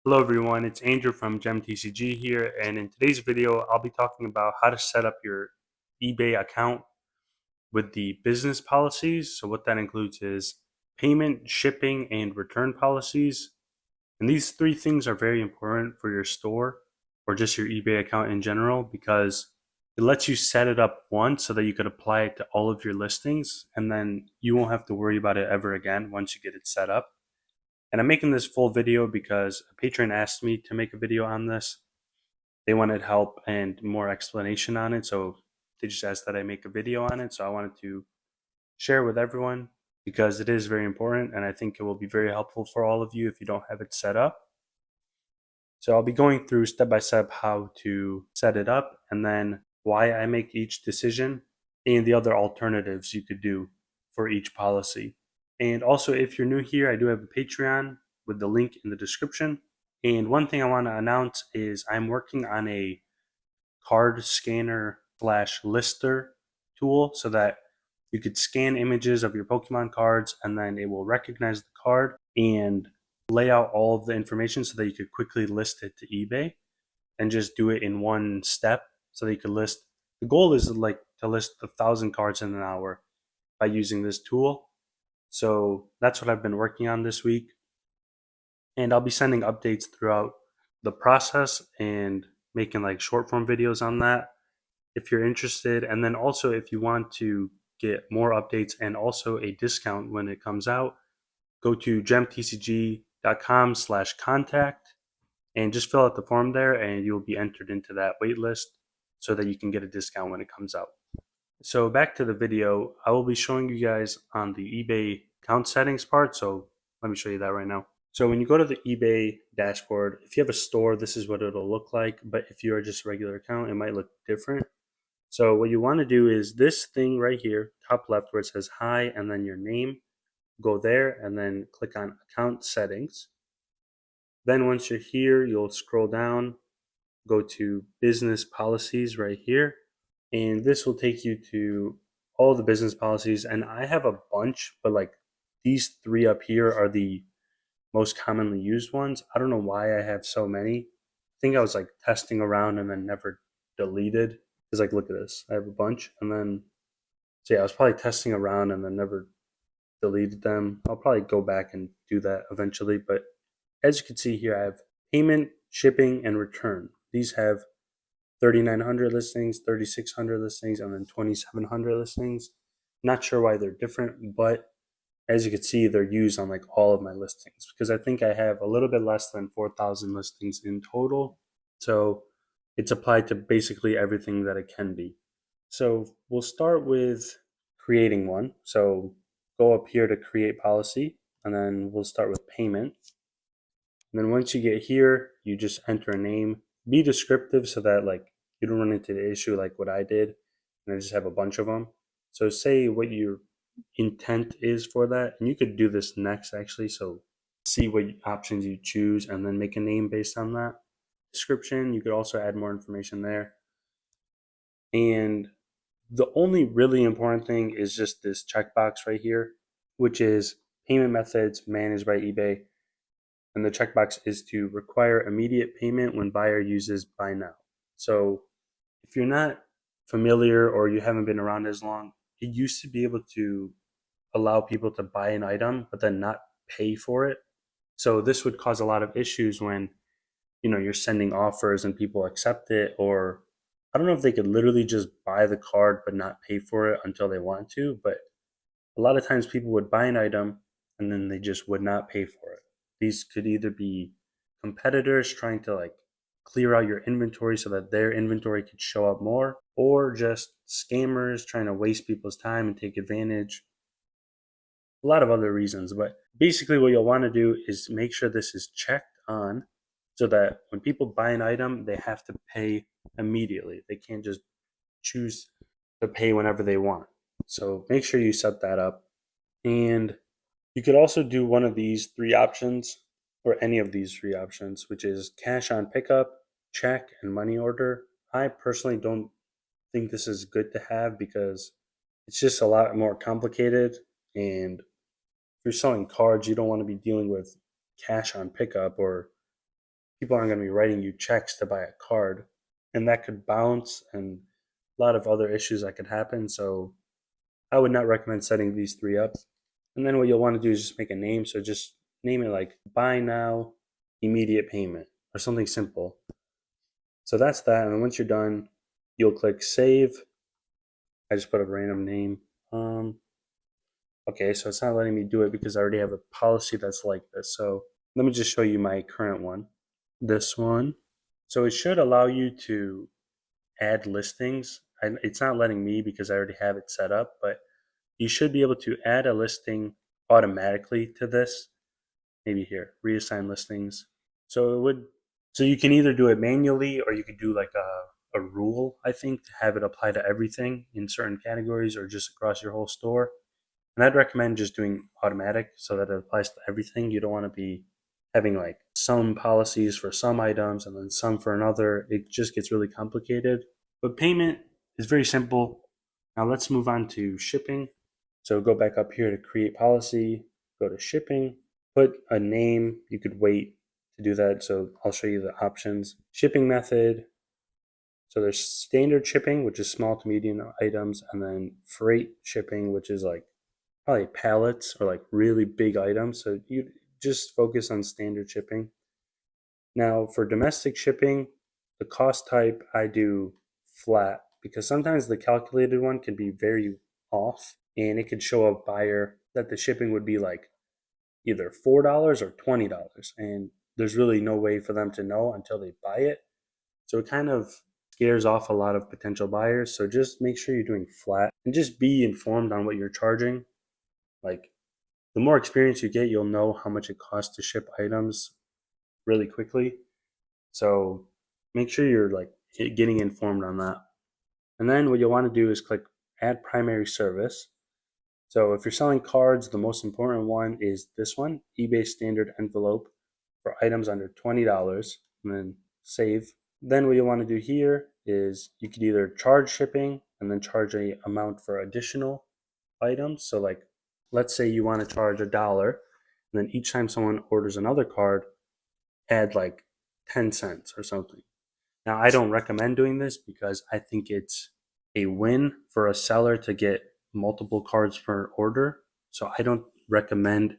Hello everyone, it's Andrew from Gem TCG here, and in today's video I'll be talking about how to set up your eBay account with the business policies. So what that includes is payment, shipping, and return policies. And these three things are very important for your store or just your eBay account in general because it lets you set it up once so that you could apply it to all of your listings, and then you won't have to worry about it ever again once you get it set up. And I'm making this full video because a patron asked me to make a video on this. They wanted help and more explanation on it, so they just asked that I make a video on it. So I wanted to share with everyone because it is very important, and I think it will be very helpful for all of you if you don't have it set up. So I'll be going through step by step how to set it up, and then why I make each decision, and the other alternatives you could do for each policy. And also, if you're new here, I do have a Patreon with the link in the description. And one thing I want to announce is I'm working on a card scanner slash lister tool so that you could scan images of your Pokemon cards and then it will recognize the card and lay out all of the information so that you could quickly list it to eBay and just do it in one step so that you could list. The goal is like to list 1,000 cards in an hour by using this tool. So that's what I've been working on this week. And I'll be sending updates throughout the process and making like short form videos on that if you're interested. And then also, if you want to get more updates and also a discount when it comes out, go to gemtcg.com/contact and just fill out the form there and you'll be entered into that wait list so that you can get a discount when it comes out. So back to the video, I will be showing you guys on the eBay account settings part. So let me show you that right now. So when you go to the eBay dashboard, if you have a store, this is what it'll look like. But if you're just a regular account, it might look different. So what you want to do is this thing right here, top left where it says hi and then your name, go there and then click on account settings. Then once you're here, you'll scroll down, go to business policies right here. And this will take you to all the business policies. And I have a bunch, but like these three up here are the most commonly used ones. I don't know why I have so many. I think I was like testing around and then never deleted. It's like, look at this. I have a bunch. And then, so yeah, I was probably testing around and then never deleted them. I'll probably go back and do that eventually. But as you can see here, I have payment, shipping, and return. These have 3,900 listings, 3,600 listings, and then 2,700 listings. Not sure why they're different, but as you can see, they're used on like all of my listings because I think I have a little bit less than 4,000 listings in total. So it's applied to basically everything that it can be. So we'll start with creating one. So go up here to create policy, and then we'll start with payment. And then once you get here, you just enter a name. Be descriptive so that like you don't run into the issue like what I did, and I just have a bunch of them. So say what your intent is for that, and you could do this next actually. So see what options you choose and then make a name based on that. Description, you could also add more information there. And the only really important thing is just this checkbox right here, which is payment methods managed by eBay. And the checkbox is to require immediate payment when buyer uses buy now. So if you're not familiar or you haven't been around as long, it used to be able to allow people to buy an item but then not pay for it. So this would cause a lot of issues when you're sending offers and people accept it, or I don't know if they could literally just buy the card but not pay for it until they want to, but a lot of times people would buy an item and then they just would not pay for it. These could either be competitors trying to like clear out your inventory so that their inventory could show up more, or just scammers trying to waste people's time and take advantage. A lot of other reasons, but basically what you'll want to do is make sure this is checked on so that when people buy an item, they have to pay immediately. They can't just choose to pay whenever they want. So make sure you set that up. And you could also do one of these three options or any of these three options, which is cash on pickup, check, and money order. I personally don't think this is good to have because it's just a lot more complicated. And if you're selling cards, you don't want to be dealing with cash on pickup or people aren't going to be writing you checks to buy a card, and that could bounce and a lot of other issues that could happen. So I would not recommend setting these three up. And then what you'll want to do is just make a name. So just name it like buy now, immediate payment, or something simple. So that's that. And then once you're done, you'll click save. I just put a random name. Um, okay, so it's not letting me do it because I already have a policy that's like this. So let me just show you my current one. This one. So it should allow you to add listings. It's not letting me because I already have it set up, but you should be able to add a listing automatically to this. Maybe here, reassign listings. So it would, so you can either do it manually or you could do like a rule, I think, to have it apply to everything in certain categories or just across your whole store. And I'd recommend just doing automatic so that it applies to everything. You don't want to be having like some policies for some items and then some for another. It just gets really complicated. But payment is very simple. Now let's move on to shipping. So go back up here to create policy, go to shipping, put a name. You could wait to do that. So I'll show you the options. Shipping method. So there's standard shipping, which is small to medium items, and then freight shipping, which is like probably pallets or like really big items. So you just focus on standard shipping. Now for domestic shipping, the cost type I do flat because sometimes the calculated one can be very off and it could show a buyer that the shipping would be like either $4 or $20. And there's really no way for them to know until they buy it. So it kind of scares off a lot of potential buyers. So just make sure you're doing flat and just be informed on what you're charging. Like the more experience you get, you'll know how much it costs to ship items really quickly. So make sure you're like getting informed on that. And then what you'll want to do is click add primary service. So if you're selling cards, the most important one is this one, eBay standard envelope for items under $20, and then save. Then what you'll want to do here is you could either charge shipping and then charge a amount for additional items. So like let's say you want to charge $1, and then each time someone orders another card, add like 10 cents or something. Now, I don't recommend doing this because I think it's a win for a seller to get multiple cards per order. So I don't recommend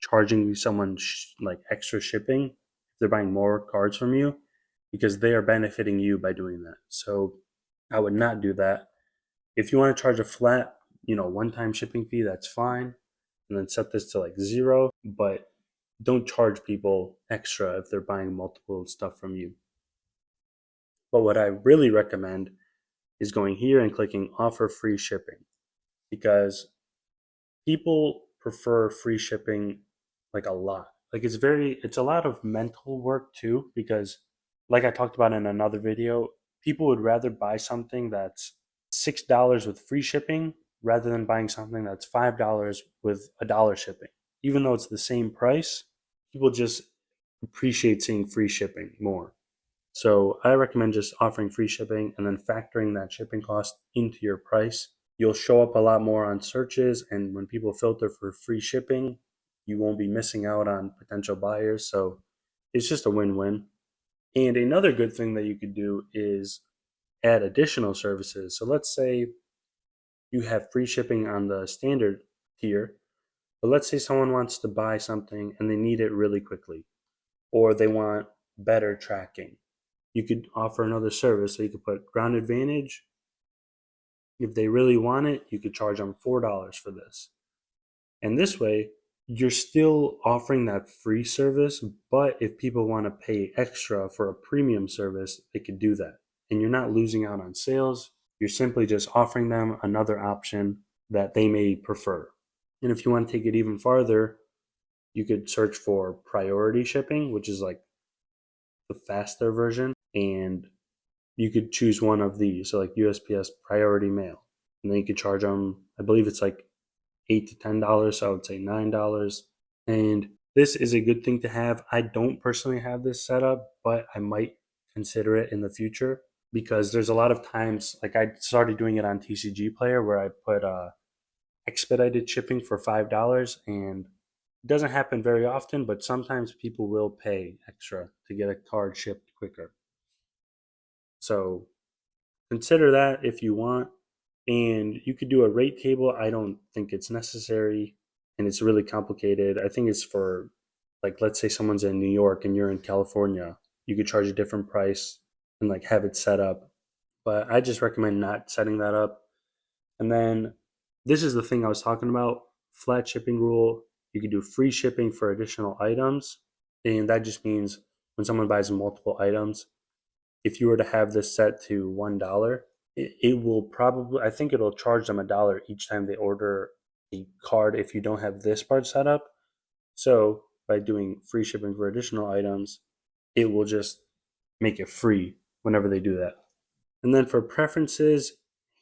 charging someone like extra shipping if they're buying more cards from you because they are benefiting you by doing that. So I would not do that. If you want to charge a flat, one-time shipping fee, that's fine. And then set this to like 0, but don't charge people extra if they're buying multiple stuff from you. But what I really recommend is going here and clicking offer free shipping because people prefer free shipping like a lot. Like it's a lot of mental work too because like I talked about in another video, people would rather buy something that's $6 with free shipping rather than buying something that's $5 with $1 shipping. Even though it's the same price, people just appreciate seeing free shipping more. So I recommend just offering free shipping and then factoring that shipping cost into your price. You'll show up a lot more on searches, and when people filter for free shipping, you won't be missing out on potential buyers. So it's just a win-win. And another good thing that you could do is add additional services. So let's say you have free shipping on the standard tier, but let's say someone wants to buy something and they need it really quickly, or they want better tracking. You could offer another service. So you could put Ground Advantage. If they really want it, you could charge them $4 for this. And this way, you're still offering that free service, but if people want to pay extra for a premium service, they could do that. And you're not losing out on sales. You're simply just offering them another option that they may prefer. And if you want to take it even farther, you could search for priority shipping, which is like the faster version. And you could choose one of these, so like USPS priority mail, and then you could charge them. I believe it's like $8 to $10, so I would say $9. And this is a good thing to have. I don't personally have this set up, but I might consider it in the future because there's a lot of times, like I started doing it on TCG Player, where I put expedited shipping for $5, and It doesn't happen very often, but sometimes people will pay extra to get a card shipped quicker. So consider that if you want. And you could do a rate table. I don't think it's necessary and it's really complicated. I think it's for, like, let's say someone's in New York and you're in California, you could charge a different price and like have it set up. But I just recommend not setting that up. And then this is the thing I was talking about, flat shipping rule. You could do free shipping for additional items. And that just means when someone buys multiple items, if you were to have this set to $1, it will probably, I think it'll charge them $1 each time they order a card if you don't have this part set up. So by doing free shipping for additional items, it will just make it free whenever they do that. And then for preferences,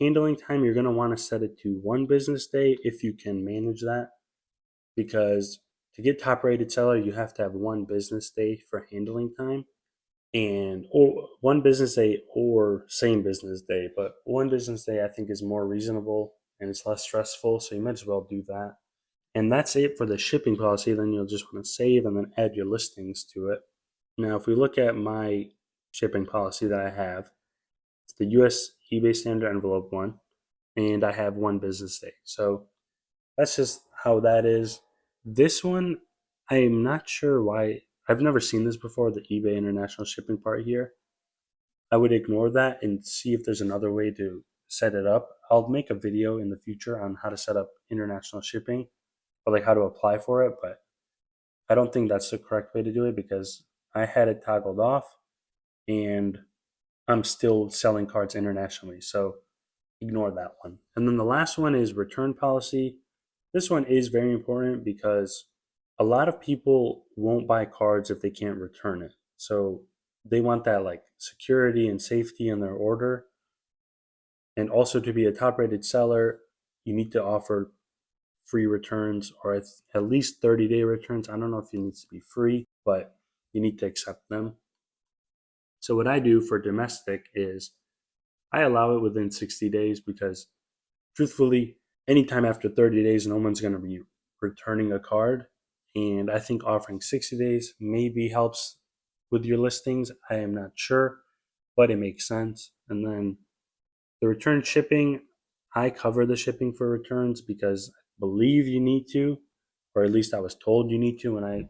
handling time, you're going to want to set it to 1 business day if you can manage that, because to get top rated seller, you have to have 1 business day for handling time, and or 1 business day or same business day. But 1 business day I think is more reasonable and it's less stressful, so you might as well do that. And that's it for the shipping policy. Then you'll just want to save and then add your listings to it. Now, if we look at my shipping policy that I have, it's the US eBay standard envelope one, and I have 1 business day. So that's just how that is. This one, I'm not sure why. I've never seen this before, the eBay international shipping part here. I would ignore that and see if there's another way to set it up. I'll make a video in the future on how to set up international shipping or like how to apply for it, but I don't think that's the correct way to do it because I had it toggled off and I'm still selling cards internationally. So ignore that one. And then the last one is return policy. This one is very important because a lot of people won't buy cards if they can't return it. So they want that like security and safety in their order. And also to be a top rated seller, you need to offer free returns or at least 30-day returns. I don't know if it needs to be free, but you need to accept them. So what I do for domestic is I allow it within 60 days because truthfully, anytime after 30 days, no one's going to be returning a card. And I think offering 60 days maybe helps with your listings. I am not sure, but it makes sense. And then the return shipping, I cover the shipping for returns because I believe you need to, or at least I was told you need to when I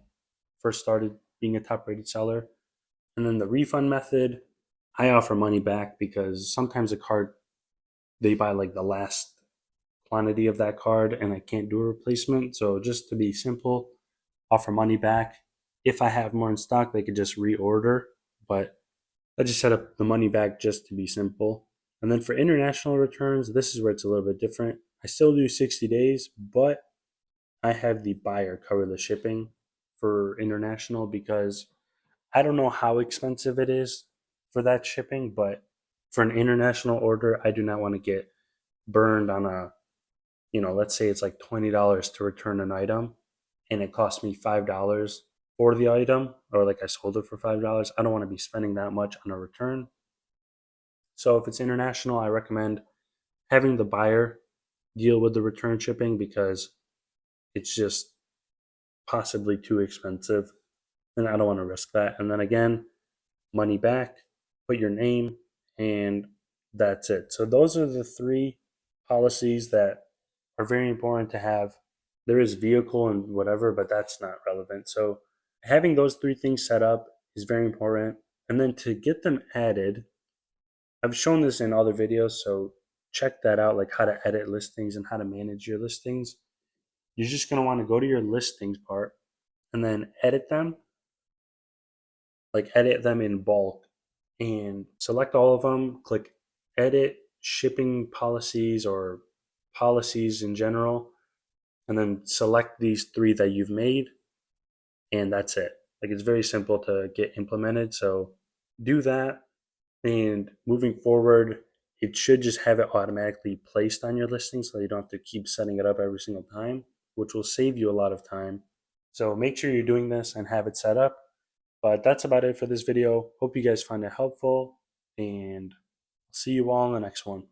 first started being a top rated seller. And then the refund method, I offer money back because sometimes a card, they buy like the last quantity of that card and I can't do a replacement. So just to be simple, offer money back. If I have more in stock, they could just reorder. But I just set up the money back just to be simple. And then for international returns, this is where it's a little bit different. I still do 60 days, but I have the buyer cover the shipping for international because I don't know how expensive it is for that shipping, but for an international order, I do not want to get burned on a, let's say it's like $20 to return an item and it cost me $5 for the item, or like I sold it for $5. I don't want to be spending that much on a return. So if it's international, I recommend having the buyer deal with the return shipping because it's just possibly too expensive and I don't want to risk that. And then again, money back, put your name, and that's it. So those are the three policies that are very important to have. There is vehicle and whatever, but that's not relevant. So having those three things set up is very important. And then to get them added, I've shown this in other videos, so check that out, like how to edit listings and how to manage your listings. You're just going to want to go to your listings part and then edit them, like edit them in bulk and select all of them, click edit shipping policies or policies in general, and then select these three that you've made, and that's it. Like it's very simple to get implemented. So do that, and moving forward, it should just have it automatically placed on your listing so you don't have to keep setting it up every single time, which will save you a lot of time. So make sure you're doing this and have it set up. But that's about it for this video. Hope you guys find it helpful, and I'll see you all in the next one.